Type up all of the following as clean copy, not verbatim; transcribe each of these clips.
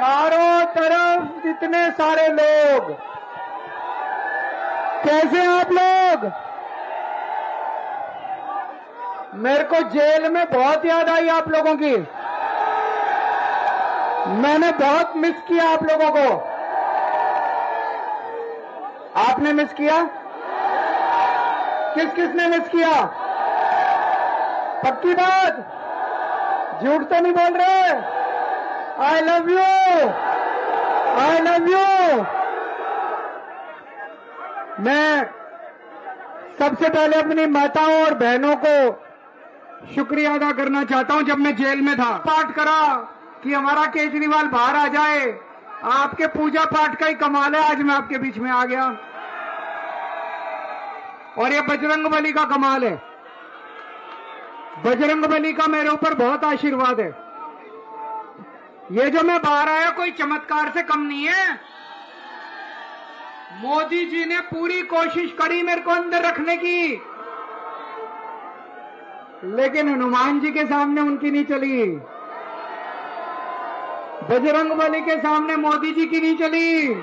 चारों तरफ जितने सारे लोग, कैसे आप लोग? मेरे को जेल में बहुत याद आई आप लोगों की। मैंने बहुत मिस किया आप लोगों को। आपने मिस किया? किस किसने मिस किया? पक्की बात, झूठ तो नहीं बोल रहे? I love you, I love you. मैं सबसे पहले अपनी माताओं और बहनों को शुक्रिया अदा करना चाहता हूं। जब मैं जेल में था, पाठ करा कि हमारा केजरीवाल बाहर आ जाए। आपके पूजा पाठ का ही कमाल है, आज मैं आपके बीच में आ गया। और ये बजरंगबली का कमाल है। बजरंगबली का मेरे ऊपर बहुत आशीर्वाद है। ये जो मैं बाहर आया कोई चमत्कार से कम नहीं है। मोदी जी ने पूरी कोशिश करी मेरे को अंदर रखने की, लेकिन हनुमान जी के सामने उनकी नहीं चली। बजरंगबली के सामने मोदी जी की नहीं चली।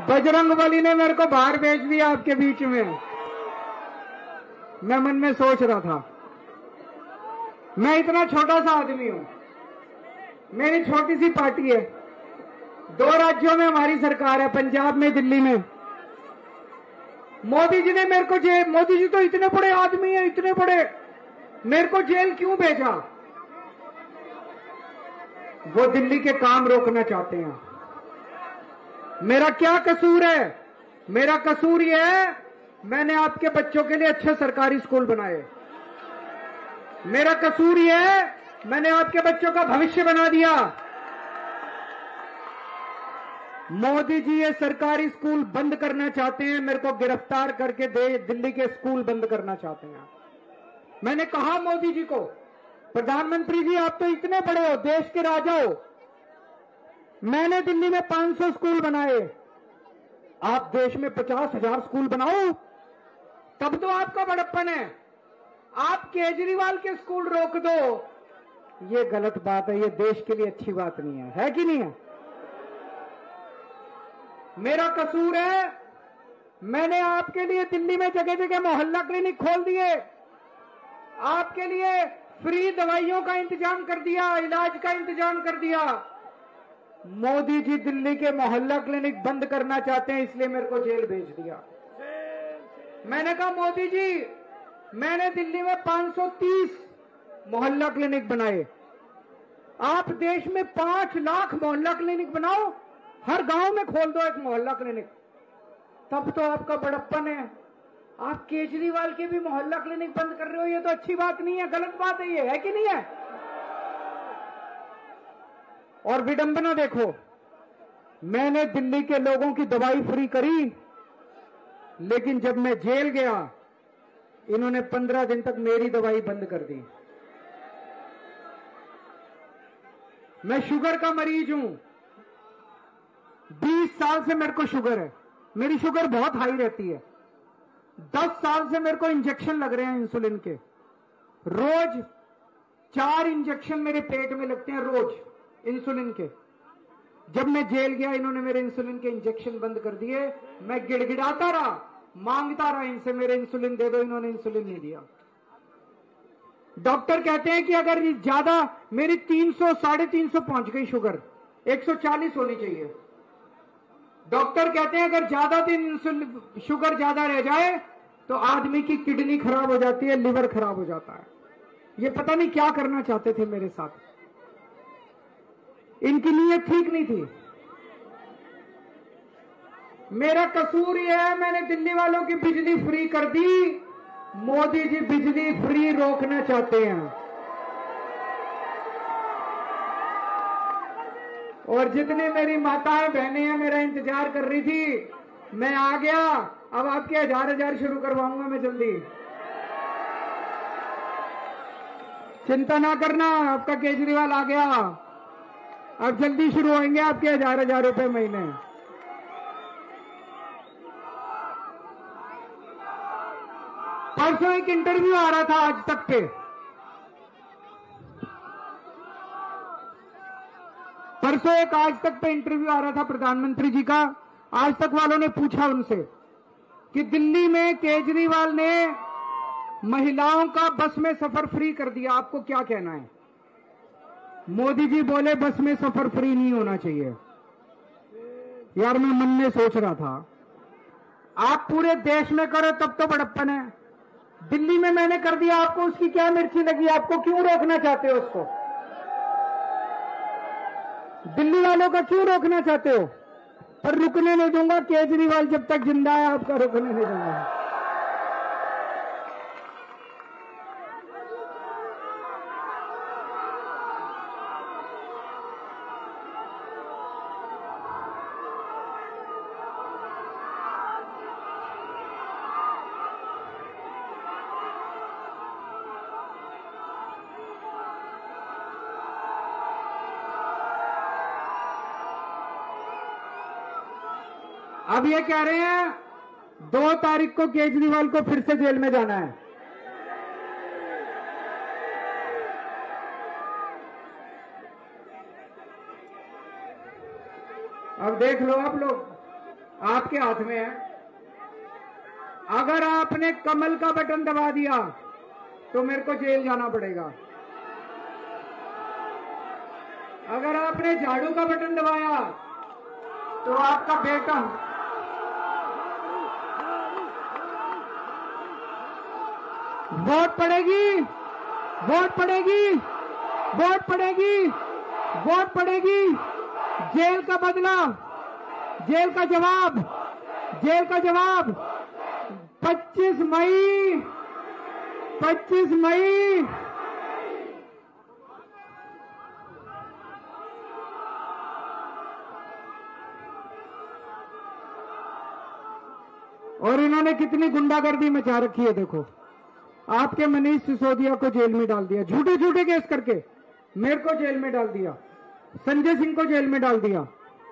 बजरंगबली ने मेरे को बाहर भेज दिया आपके बीच में। मैं मन में सोच रहा था, मैं इतना छोटा सा आदमी हूं, मेरी छोटी सी पार्टी है, 2 राज्यों में हमारी सरकार है, पंजाब में, दिल्ली में। मोदी जी ने मेरे को जेल, मोदी जी तो इतने बड़े आदमी है, इतने बड़े, मेरे को जेल क्यों भेजा? वो दिल्ली के काम रोकना चाहते हैं। मेरा क्या कसूर है? मेरा कसूर ये है, मैंने आपके बच्चों के लिए अच्छे सरकारी स्कूल बनाए। मेरा कसूर ये है, मैंने आपके बच्चों का भविष्य बना दिया। मोदी जी ये सरकारी स्कूल बंद करना चाहते हैं, मेरे को गिरफ्तार करके दिल्ली के स्कूल बंद करना चाहते हैं। मैंने कहा मोदी जी को, प्रधानमंत्री जी आप तो इतने बड़े हो, देश के राजा हो, मैंने दिल्ली में 500 स्कूल बनाए, आप देश में 50,000 स्कूल बनाओ, तब तो आपका बड़प्पन है। आप केजरीवाल के स्कूल रोक दो, ये गलत बात है, ये देश के लिए अच्छी बात नहीं है कि नहीं है? मेरा कसूर है, मैंने आपके लिए दिल्ली में जगह जगह मोहल्ला क्लिनिक खोल दिए, आपके लिए फ्री दवाइयों का इंतजाम कर दिया, इलाज का इंतजाम कर दिया। मोदी जी दिल्ली के मोहल्ला क्लिनिक बंद करना चाहते हैं, इसलिए मेरे को जेल भेज दिया। मैंने कहा मोदी जी, मैंने दिल्ली में 530 मोहल्ला क्लिनिक बनाए, आप देश में 5 लाख मोहल्ला क्लिनिक बनाओ, हर गांव में खोल दो एक मोहल्ला क्लिनिक, तब तो आपका बड़प्पन है। आप केजरीवाल के भी मोहल्ला क्लिनिक बंद कर रहे हो, ये तो अच्छी बात नहीं है, गलत बात है, ये है कि नहीं है? और विडंबना देखो, मैंने दिल्ली के लोगों की दवाई फ्री करी, लेकिन जब मैं जेल गया, इन्होंने 15 दिन तक मेरी दवाई बंद कर दी। मैं शुगर का मरीज हूं, 20 साल से मेरे को शुगर है, मेरी शुगर बहुत हाई रहती है। 10 साल से मेरे को इंजेक्शन लग रहे हैं इंसुलिन के, रोज 4 इंजेक्शन मेरे पेट में लगते हैं रोज इंसुलिन के। जब मैं जेल गया, इन्होंने मेरे इंसुलिन के इंजेक्शन बंद कर दिए। मैं गिड़गिड़ाता रहा, मांगता रहा इनसे, मेरे इंसुलिन दे दो, इन्होंने इंसुलिन नहीं दिया। डॉक्टर कहते हैं कि अगर ज्यादा, मेरी 300 350 पहुंच गई शुगर, 140 होनी चाहिए। डॉक्टर कहते हैं अगर ज्यादा दिन इंसुलिन शुगर ज्यादा रह जाए तो आदमी की किडनी खराब हो जाती है, लिवर खराब हो जाता है। ये पता नहीं क्या करना चाहते थे मेरे साथ, इनकी नीयत ठीक नहीं थी। मेरा कसूर यह है, मैंने दिल्ली वालों की बिजली फ्री कर दी, मोदी जी बिजली फ्री रोकना चाहते हैं। और जितनी मेरी माताएं बहनें हैं मेरा इंतजार कर रही थी, मैं आ गया। अब आपके 1000 शुरू करवाऊंगा मैं जल्दी, चिंता ना करना, आपका केजरीवाल आ गया। अब जल्दी शुरू होंगे आपके 1000 रुपए महीने। परसों एक इंटरव्यू आ रहा था आज तक पे, परसों एक आज तक पे इंटरव्यू आ रहा था प्रधानमंत्री जी का। आज तक वालों ने पूछा उनसे कि दिल्ली में केजरीवाल ने महिलाओं का बस में सफर फ्री कर दिया, आपको क्या कहना है? मोदी जी बोले बस में सफर फ्री नहीं होना चाहिए। यार मैं मन में सोच रहा था, आप पूरे देश में करो तब तो बड़प्पन है, दिल्ली में मैंने कर दिया, आपको उसकी क्या मिर्ची लगी? आपको क्यों रोकना चाहते हो उसको? दिल्ली वालों का क्यों रोकना चाहते हो? पर रुकने नहीं दूंगा, केजरीवाल जब तक जिंदा है आपका रुकने नहीं दूंगा। अब ये कह रहे हैं 2 तारीख को केजरीवाल को फिर से जेल में जाना है। अब देख लो आप लोग, आपके हाथ में है। अगर आपने कमल का बटन दबा दिया तो मेरे को जेल जाना पड़ेगा। अगर आपने झाड़ू का बटन दबाया तो आपका बेटा वोट पड़ेगी, वोट पड़ेगी, वोट पड़ेगी, वोट पड़ेगी। जेल का बदला, जेल का जवाब, जेल का जवाब 25 मई, 25 मई। और इन्होंने कितनी गुंडागर्दी मचा रखी है देखो। आपके मनीष सिसोदिया को जेल में डाल दिया, झूठे झूठे केस करके मेरे को जेल में डाल दिया, संजय सिंह को जेल में डाल दिया,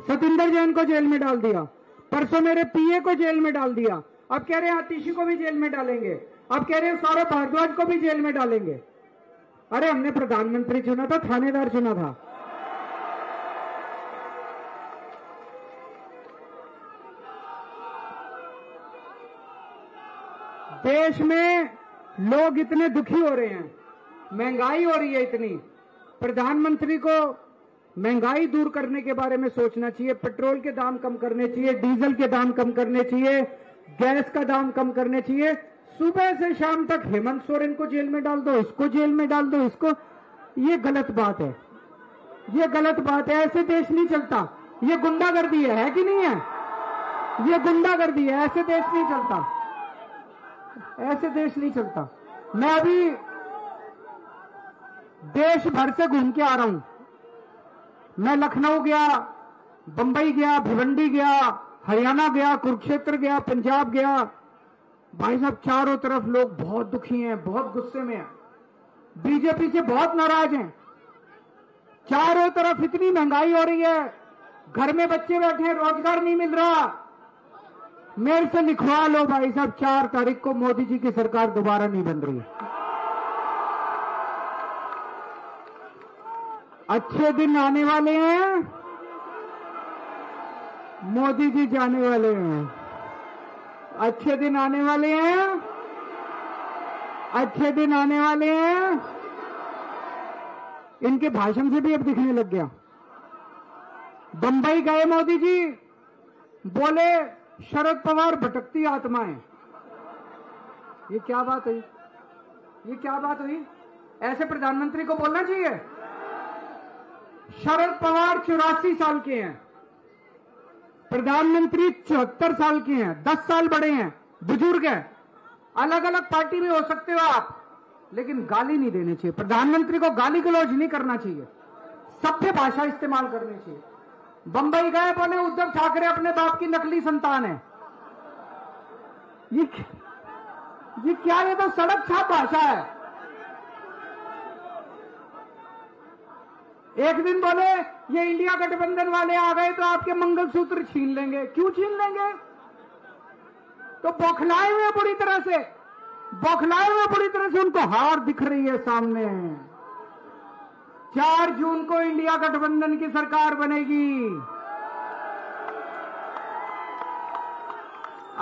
सतिंदर जैन को जेल में डाल दिया, परसों मेरे पीए को जेल में डाल दिया। अब कह रहे हैं आतिशी को भी जेल में डालेंगे, अब कह रहे हैं सौरभ भारद्वाज को भी जेल में डालेंगे। अरे हमने प्रधानमंत्री चुना था, थानेदार चुना था। देश में लोग इतने दुखी हो रहे हैं, महंगाई हो रही है इतनी। प्रधानमंत्री को महंगाई दूर करने के बारे में सोचना चाहिए, पेट्रोल के दाम कम करने चाहिए, डीजल के दाम कम करने चाहिए, गैस का दाम कम करने चाहिए। सुबह से शाम तक हेमंत सोरेन को जेल में डाल दो, इसको जेल में डाल दो, इसको। ये गलत बात है, ये गलत बात है, ऐसे देश नहीं चलता। ये गुंडागर्दी है कि नहीं है? ये गुंडागर्दी है, ऐसे देश नहीं चलता, ऐसे देश नहीं चलता। मैं अभी देश भर से घूम के आ रहा हूं। मैं लखनऊ गया, बंबई गया, भिवंडी गया, हरियाणा गया, कुरुक्षेत्र गया, पंजाब गया। भाई साहब चारों तरफ लोग बहुत दुखी हैं, बहुत गुस्से में हैं, बीजेपी से बहुत नाराज हैं। चारों तरफ इतनी महंगाई हो रही है, घर में बच्चे बैठे हैं, रोजगार नहीं मिल रहा। मेरे से लिखवा लो भाई साहब, 4 तारीख को मोदी जी की सरकार दोबारा नहीं बन रही। अच्छे दिन आने वाले हैं, मोदी जी जाने वाले हैं। अच्छे दिन आने वाले हैं, अच्छे दिन आने वाले हैं। इनके भाषण से भी अब दिखने लग गया। बंबई गए मोदी जी, बोले शरद पवार भटकती आत्मा है। ये क्या बात हुई? ये क्या बात हुई? ऐसे प्रधानमंत्री को बोलना चाहिए? शरद पवार 84 साल के हैं, प्रधानमंत्री 74 साल के हैं, 10 साल बड़े हैं, बुजुर्ग हैं। अलग अलग पार्टी में हो सकते हो आप, लेकिन गाली नहीं देनी चाहिए। प्रधानमंत्री को गाली गलौज नहीं करना चाहिए, सभ्य भाषा इस्तेमाल करनी चाहिए। बंबई गए, बोले उद्धव ठाकरे अपने बाप की नकली संतान है। ये क्या? ये तो सड़क छाप भाषा है। एक दिन बोले ये इंडिया गठबंधन वाले आ गए तो आपके मंगलसूत्र छीन लेंगे। क्यों छीन लेंगे? तो बौखलाए हुए बुरी तरह से, बौखलाए हुए बुरी तरह से, उनको हार दिख रही है सामने। 4 जून को इंडिया गठबंधन की सरकार बनेगी।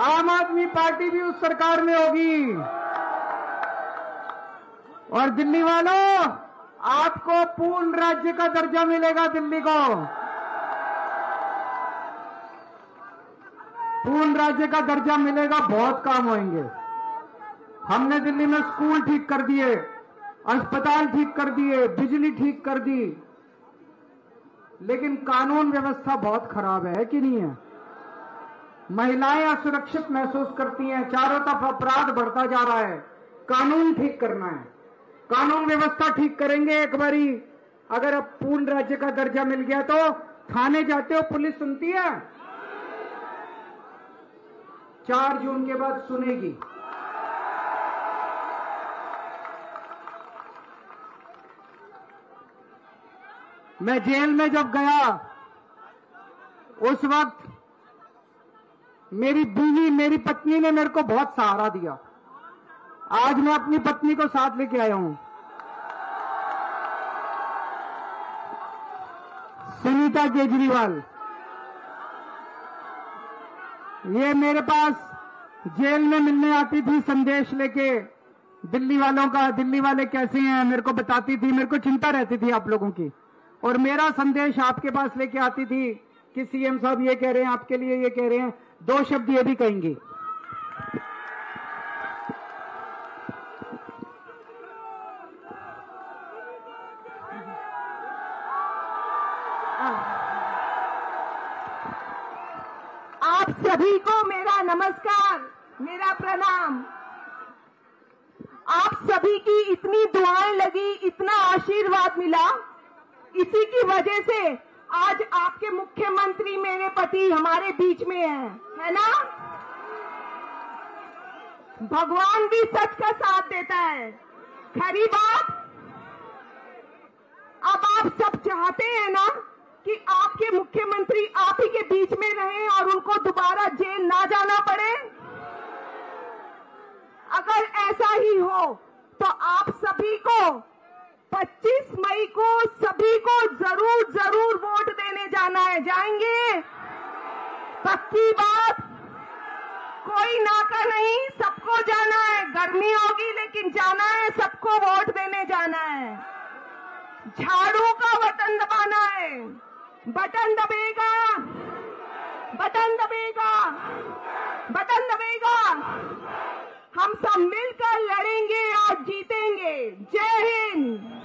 आम आदमी पार्टी भी उस सरकार में होगी। और दिल्ली वालों, आपको पूर्ण राज्य का दर्जा मिलेगा। दिल्ली को पूर्ण राज्य का दर्जा मिलेगा। बहुत काम होंगे। हमने दिल्ली में स्कूल ठीक कर दिए, अस्पताल ठीक कर दिए, बिजली ठीक कर दी, लेकिन कानून व्यवस्था बहुत खराब है कि नहीं है? महिलाएं असुरक्षित महसूस करती हैं, चारों तरफ अपराध बढ़ता जा रहा है। कानून ठीक करना है, कानून व्यवस्था ठीक करेंगे एक बारी। अगर अब पूर्ण राज्य का दर्जा मिल गया तो थाने जाते हो, पुलिस सुनती है? 4 जून के बाद सुनेगी। मैं जेल में जब गया उस वक्त मेरी बीवी, मेरी पत्नी ने मेरे को बहुत सहारा दिया। आज मैं अपनी पत्नी को साथ लेके आया हूं, सुनीता केजरीवाल। ये मेरे पास जेल में मिलने आती थी, संदेश लेके दिल्ली वालों का, दिल्ली वाले कैसे हैं मेरे को बताती थी। मेरे को चिंता रहती थी आप लोगों की, और मेरा संदेश आपके पास लेके आती थी कि सीएम साहब ये कह रहे हैं, आपके लिए ये कह रहे हैं। 2 शब्द ये भी कहेंगी। आप सभी को मेरा नमस्कार, मेरा प्रणाम। आप सभी की इतनी दुआएं लगी, इतना आशीर्वाद मिला, इसी की वजह से आज आपके मुख्यमंत्री मेरे पति हमारे बीच में है ना? भगवान भी सच का साथ देता है, खरी बात। अब आप सब चाहते हैं ना कि आपके मुख्यमंत्री आप ही के बीच में रहें और उनको दोबारा जेल ना जाना पड़े। अगर ऐसा ही हो तो आप सभी को 25 मई को सभी को जरूर वोट देने जाना है। जाएंगे? पक्की बात, कोई ना का नहीं, सबको जाना है। गर्मी होगी लेकिन जाना है, सबको वोट देने जाना है। झाड़ू का बटन दबाना है। बटन दबेगा, बटन दबेगा, बटन दबेगा। हम सब मिलकर लड़ेंगे और जीतेंगे। जय हिंद।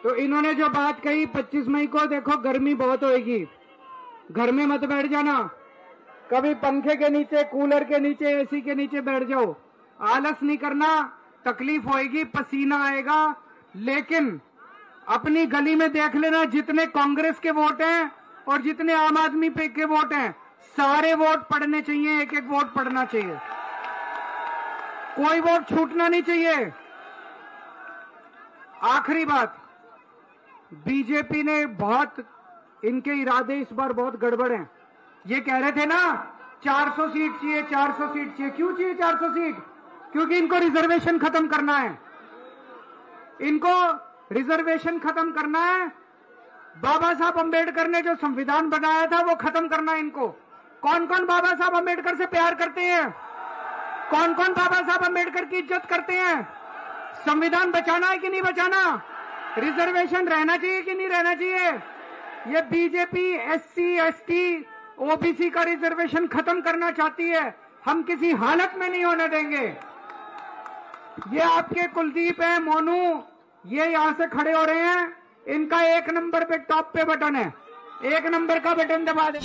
तो इन्होंने जो बात कही 25 मई को, देखो गर्मी बहुत होगी, घर में मत बैठ जाना। कभी पंखे के नीचे, कूलर के नीचे, एसी के नीचे बैठ जाओ। आलस नहीं करना, तकलीफ होएगी, पसीना आएगा, लेकिन अपनी गली में देख लेना, जितने कांग्रेस के वोट हैं और जितने आम आदमी पे के वोट हैं, सारे वोट पड़ने चाहिए। एक एक वोट पड़ना चाहिए, कोई वोट छूटना नहीं चाहिए। आखिरी बात, बीजेपी ने बहुत, इनके इरादे इस बार बहुत गड़बड़ हैं। ये कह रहे थे ना 400 सीट चाहिए, 400 सीट चाहिए। क्यों चाहिए 400 सीट? क्योंकि इनको रिजर्वेशन खत्म करना है। इनको रिजर्वेशन खत्म करना है। बाबा साहब अंबेडकर ने जो संविधान बनाया था वो खत्म करना है इनको। कौन कौन बाबा साहब अंबेडकर से प्यार करते हैं? कौन कौन बाबा साहब अंबेडकर की इज्जत करते हैं? संविधान बचाना है कि नहीं बचाना? रिजर्वेशन रहना चाहिए कि नहीं रहना चाहिए? ये बीजेपी एससी, एसटी, ओबीसी का रिजर्वेशन खत्म करना चाहती है। हम किसी हालत में नहीं होने देंगे। ये आपके कुलदीप है, मोनू, ये यहां से खड़े हो रहे हैं। इनका 1 नंबर पे टॉप पे बटन है, 1 नंबर का बटन दबा दें।